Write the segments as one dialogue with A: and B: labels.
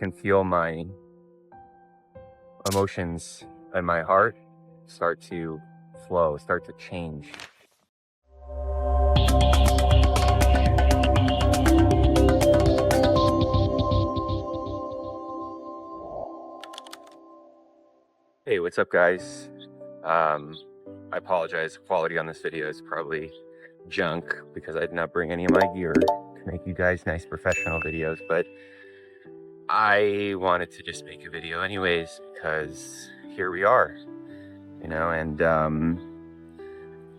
A: can feel my emotions and my heart start to flow, start to change. Hey, what's up, guys? I apologize. The quality on this video is probably junk because I did not bring any of my gear to make you guys nice professional videos, but I wanted to just make a video anyways because here we are, and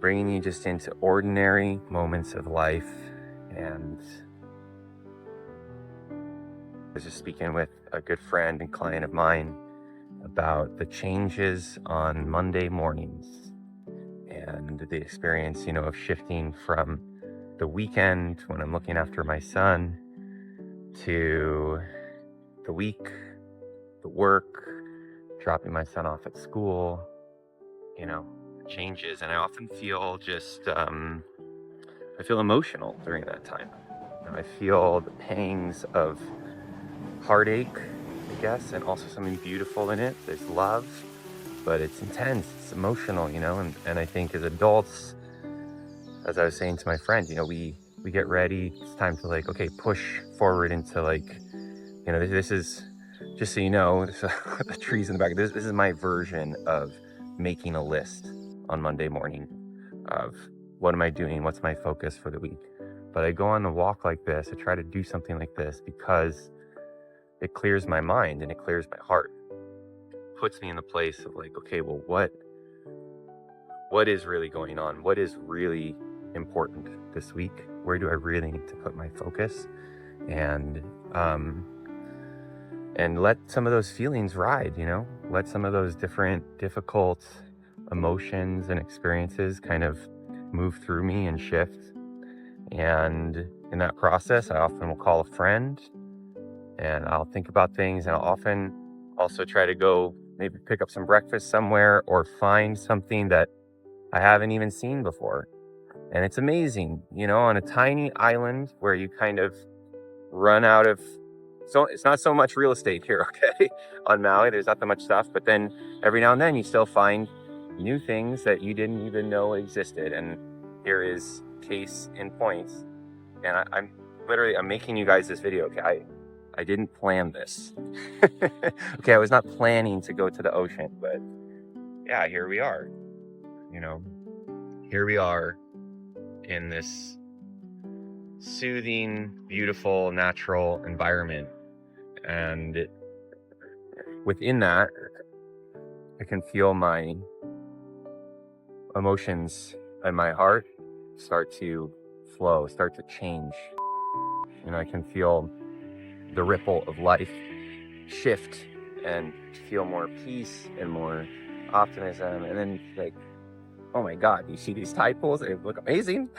A: bringing you just into ordinary moments of life. And I was just speaking with a good friend and client of mine about the changes on Monday mornings and the experience, of shifting from the weekend when I'm looking after my son to the week, the work, dropping my son off at school, changes. And I often feel just, I feel emotional during that time. I feel the pangs of heartache, I guess, and also something beautiful in it. There's love, but it's intense, it's emotional, and I think as adults, as I was saying to my friend, we get ready. It's time to push forward into this is, just so you know, the trees in the back. This is my version of making a list on Monday morning of what am I doing, what's my focus for the week. But I go on a walk like this. I try to do something like this because it clears my mind and it clears my heart. It puts me in the place of okay, well, what is really going on? What is really important this week? Where do I really need to put my focus? And let some of those feelings ride, let some of those different difficult emotions and experiences kind of move through me and shift. And in that process, I often will call a friend and I'll think about things, and I'll often also try to go maybe pick up some breakfast somewhere or find something that I haven't even seen before. And it's amazing, on a tiny island where you kind of run out of, so it's not so much real estate here, okay? On Maui, there's not that much stuff, but then every now and then you still find new things that you didn't even know existed. And here is case in point. And I'm making you guys this video, okay? I didn't plan this. Okay, I was not planning to go to the ocean, but yeah, here we are. Here we are in this soothing, beautiful, natural environment. And within that, I can feel my emotions and my heart start to flow, start to change. I can feel the ripple of life shift and feel more peace and more optimism. And then oh my God, you see these tide pools? They look amazing.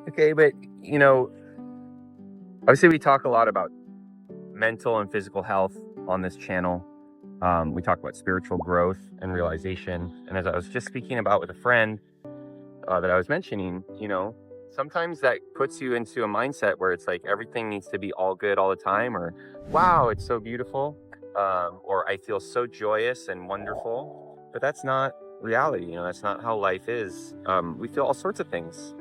A: Okay, but obviously we talk a lot about mental and physical health on this channel. We talk about spiritual growth and realization. And as I was just speaking about with a friend that I was mentioning, sometimes that puts you into a mindset where it's everything needs to be all good all the time, or wow, it's so beautiful, or I feel so joyous and wonderful. But that's not reality. That's not how life is. We feel all sorts of things.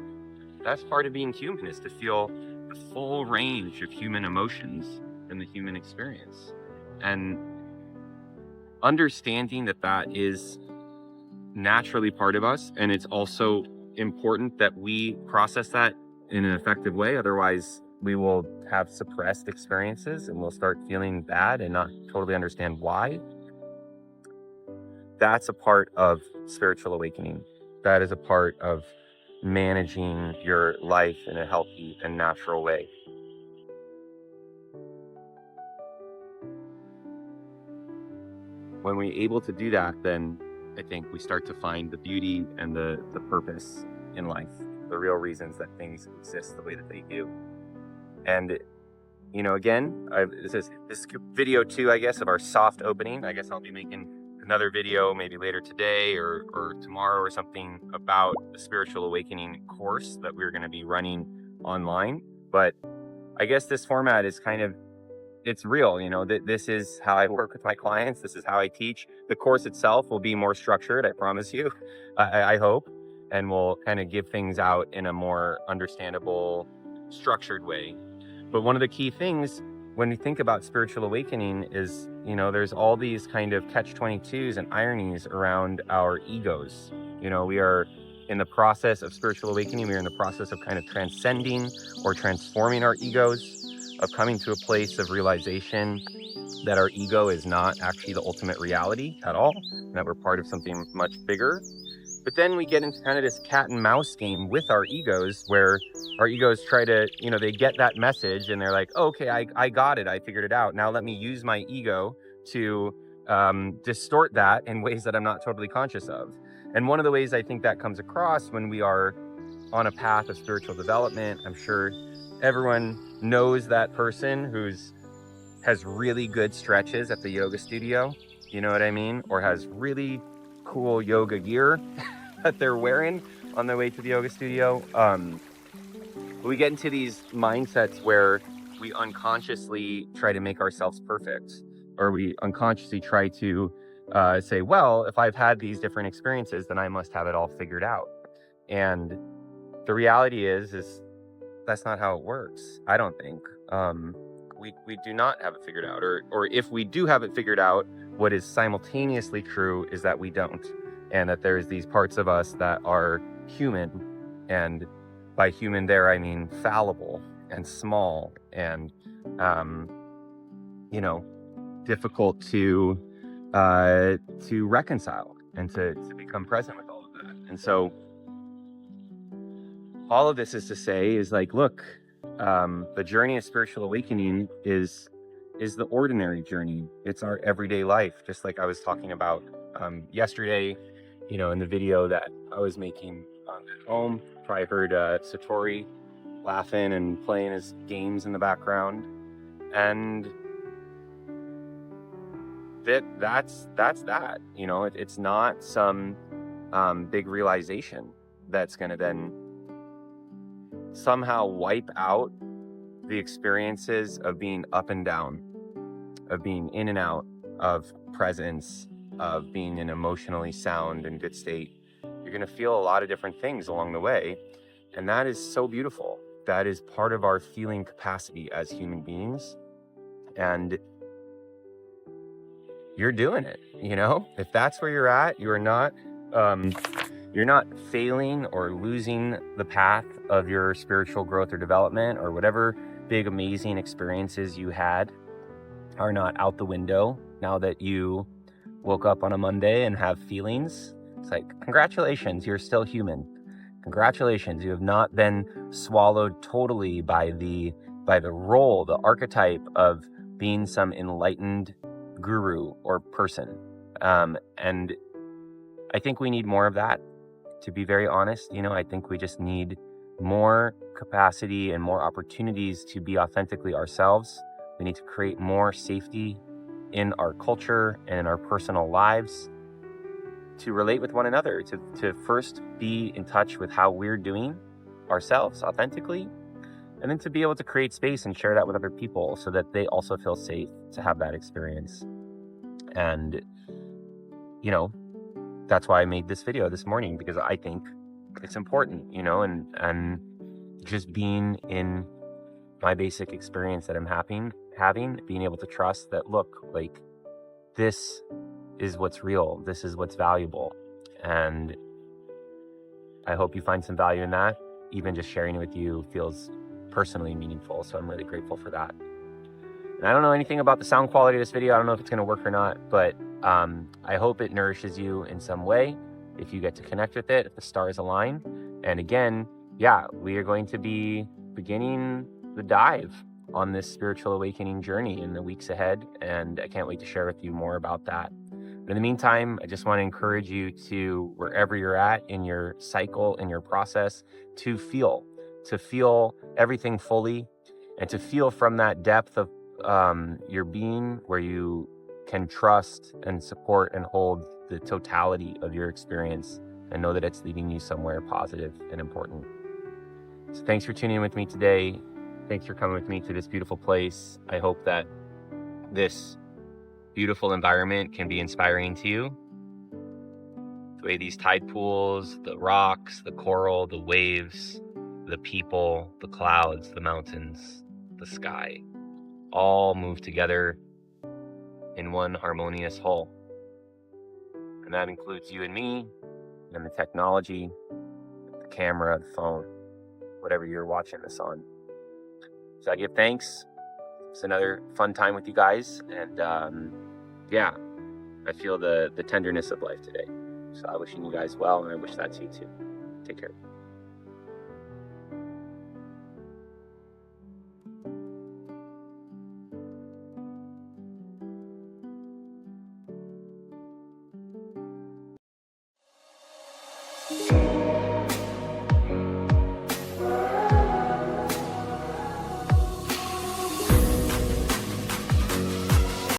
A: That's part of being human, is to feel the full range of human emotions and the human experience. And understanding that is naturally part of us, and it's also important that we process that in an effective way. Otherwise, we will have suppressed experiences and we'll start feeling bad and not totally understand why. That's a part of spiritual awakening. That is a part of managing your life in a healthy and natural way. When we're able to do that, then I think we start to find the beauty and the purpose in life, the real reasons that things exist the way that they do. And again, this is video 2, I guess, of our soft opening. I guess I'll be making another video maybe later today or tomorrow or something about the spiritual awakening course that we're going to be running online. But I guess this format is kind of it's real, you know, that this is how I work with my clients. This is how I teach. The course itself will be more structured, I promise you. I hope, and we'll kind of give things out in a more understandable, structured way. But one of the key things when we think about spiritual awakening is, you know, there's all these kind of catch-22s and ironies around our egos. You know, we are in the process of spiritual awakening. We are in the process of kind of transcending or transforming our egos, of coming to a place of realization that our ego is not actually the ultimate reality at all, and that we're part of something much bigger. But then we get into kind of this cat and mouse game with our egos, where our egos try to, you know, they get that message and they're like, oh, okay, I got it. I figured it out. Now let me use my ego to distort that in ways that I'm not totally conscious of. And one of the ways I think that comes across when we are on a path of spiritual development, I'm sure everyone knows that person has really good stretches at the yoga studio, you know what I mean? Or has really cool yoga gear that they're wearing on their way to the yoga studio. We get into these mindsets where we unconsciously try to make ourselves perfect, or we unconsciously try to say, well, if I've had these different experiences, then I must have it all figured out. And the reality is that's not how it works. I don't think. We do not have it figured out, or if we do have it figured out, what is simultaneously true is that we don't, and that there's these parts of us that are human, and by human there I mean fallible and small and you know, difficult to reconcile and to become present with all of that. And so all of this is to say is like, look, the journey of spiritual awakening is the ordinary journey. It's our everyday life, just like I was talking about yesterday, you know, in the video that I was making at home. Probably heard Satori laughing and playing his games in the background, and that's that. You know, it's not some big realization that's going to then somehow wipe out the experiences of being up and down, of being in and out of presence, of being in emotionally sound and good state. You're going to feel a lot of different things along the way, and that is so beautiful. That is part of our feeling capacity as human beings, and you're doing it. You know, if that's where you're at, you're not failing or losing the path of your spiritual growth or development, or whatever big amazing experiences you had are not out the window now that you woke up on a Monday and have feelings. It's like, congratulations, you're still human. Congratulations, you have not been swallowed totally by the role, the archetype of being some enlightened guru or person. And I think we need more of that, to be very honest. You know, I think we just need more capacity and more opportunities to be authentically ourselves. We need to create more safety in our culture and in our personal lives to relate with one another, to first be in touch with how we're doing ourselves authentically, and then to be able to create space and share that with other people so that they also feel safe to have that experience. And, you know, that's why I made this video this morning, because I think it's important, you know, and just being in my basic experience that I'm having, being able to trust that, look, like, this is what's real, this is what's valuable. And I hope you find some value in that. Even just sharing it with you feels personally meaningful, so I'm really grateful for that. And I don't know anything about the sound quality of this video. I don't know if it's going to work or not, but I hope it nourishes you in some way if you get to connect with it, if the stars align. And again, yeah, we are going to be beginning the dive on this spiritual awakening journey in the weeks ahead, and I can't wait to share with you more about that. But in the meantime, I just want to encourage you to, wherever you're at in your cycle, in your process, to feel everything fully, and to feel from that depth of your being, where you can trust and support and hold the totality of your experience and know that it's leading you somewhere positive and important. So thanks for tuning in with me today. Thanks for coming with me to this beautiful place. I hope that this beautiful environment can be inspiring to you. The way these tide pools, the rocks, the coral, the waves, the people, the clouds, the mountains, the sky, all move together in one harmonious whole. And that includes you and me, and the technology, the camera, the phone, whatever you're watching this on. So I give thanks. It's another fun time with you guys. And yeah, I feel the tenderness of life today. So I'm wishing you guys well, and I wish that to you too. Take care.